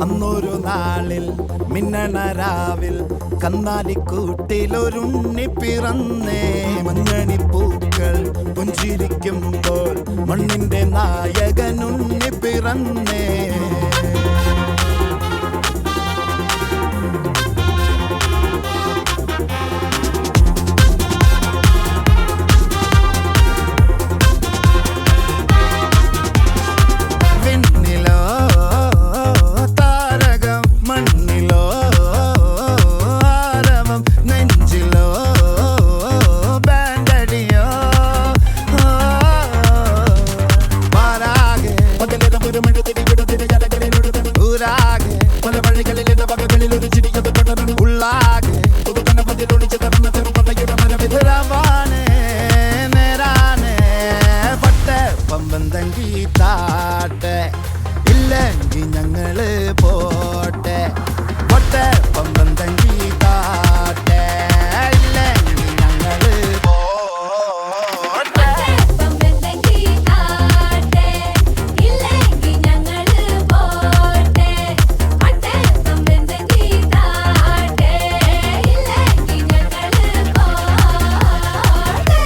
അന്നൊരു നാളിൽ മിന്നണരാവിൽ കന്നാലിക്കൂട്ടിലൊരുണ്ണി പിറന്നേ. മഞ്ഞണിപ്പൂക്കൾ പുഞ്ചിരിക്കുമ്പോൾ മണ്ണിന്റെ നായകനുണ്ണി പിറന്നേ. ഇല്ലെങ്കിൽ ഞങ്ങള് പോട്ടെ പൊട്ടെ പമ്പം തങ്കി താട്ടെ. ഇല്ലെങ്കിൽ ഞങ്ങള് പോട്ടെ പമ്പം തങ്കി താട്ടെ. ഇല്ലെങ്കിൽ ഞങ്ങള് പോട്ടെ പൊട്ടെ പമ്പം തങ്കി താട്ടെ. ഇല്ലെങ്കിൽ ഞങ്ങള് പോട്ടെ.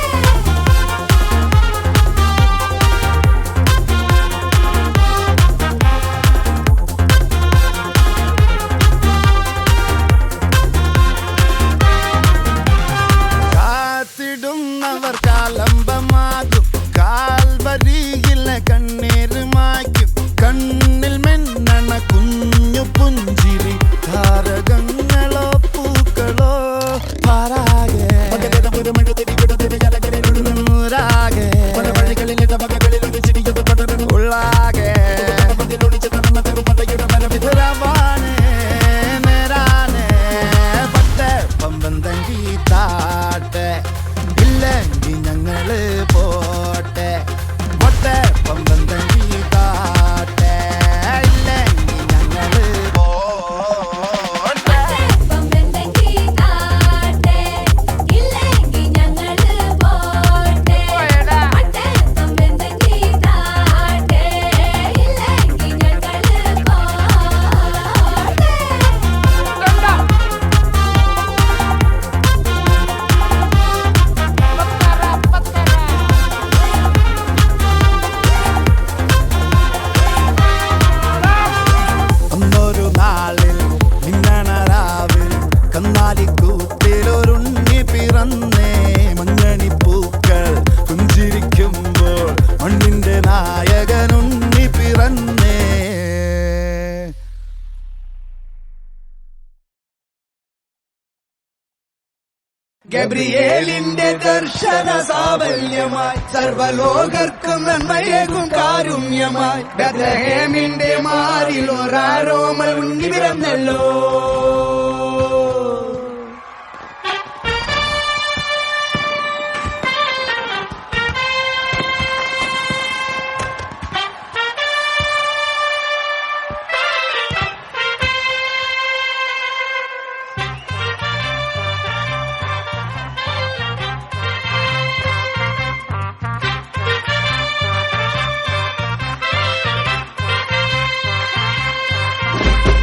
ർ കാലംബമാകും കാൽവരിയിലെ കണ്ണീര് മായ്ക്കും. കണ്ണിൽ മെന്നണ കുഞ്ഞു പുഞ്ചിരി താരകങ്ങളോ പൂക്കളോ പാരാകെ പല വഴികളിലെ വകകളിലൊരു ചിരിയത് പടരുന്നു ഉള്ളാകെ. വിതരവാനേ നേരാനേ പട്ടെ പമ്പം തങ്കി താട്ടെ. ഇല്ലെങ്കിൽ ഞങ്ങള് പോട്ടെ പൊട്ടെ പമ്പം തങ്കി താട്ടെ. ഇല്ലെങ്കിൽ ഞങ്ങള് പോട്ടെ പമ്പം തങ്കി താട്ടെ. ഇല്ലെങ്കിൽ ഞങ്ങള് പോട്ടെ പൊട്ടെ പമ്പം തങ്കി താട്ടെ. ഇല്ലെങ്കിൽ ഞങ്ങള് പോട്ടെ. അന്നൊരു നാളിൽ മിന്നണരാവിൽ കന്നാലിക്കൂട്ടിലൊരുണ്ണി പിറന്നേ. മഞ്ഞണിപ്പൂക്കൾ പുഞ്ചിരിക്കുമ്പോൾ മണ്ണിന്റെ നായകനുണ്ണി പിറന്നേ. ഗബ്രിയേലിന്റെ ദർശന സാഫല്യമായി സർവലോകർക്കും നന്മയേകും കാരുണ്യമായി ബെത്ലഹേമിന്റെ മാറിൽ ഒരാരോമൽ ഉണ്ണി പിറന്നല്ലോ.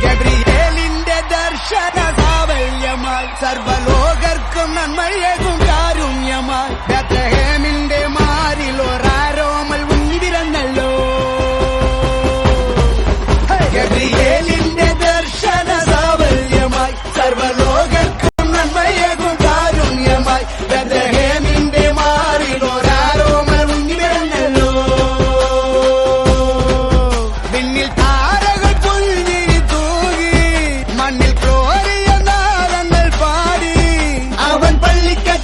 ഗബ്രിയേലിന്റെ ദർശന സാഫല്യമായി സർവലോകർക്കും നന്മയേകും കാരുണ്യമായി ബെത്ലഹേമിന്റെ മാറിൽ ഒരാരോമൽ ഉണ്ണി പിറന്നല്ലോ. ഗബ്രിയേലിന്റെ ദർശന സാഫല്യമായി സർവലോകർക്കും നന്മയേകും കാരുണ്യമായി ബെത്ലഹേമിന്റെ മാറിൽ ഒരാരോമൽ ഉണ്ണി പിറന്നല്ലോ. വിണ്ണിൽ താരകൾ പുൽവിരി തൂകി മണ്ണിൽ ക്രോരിയ നാദങ്ങൾ പാടി അവൻ പള്ളിക്കൽ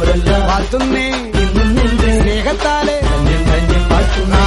വാഴ്ത്തുന്നേ ഇന്നും നിന്റെ സ്നേഹത്താലെ ആ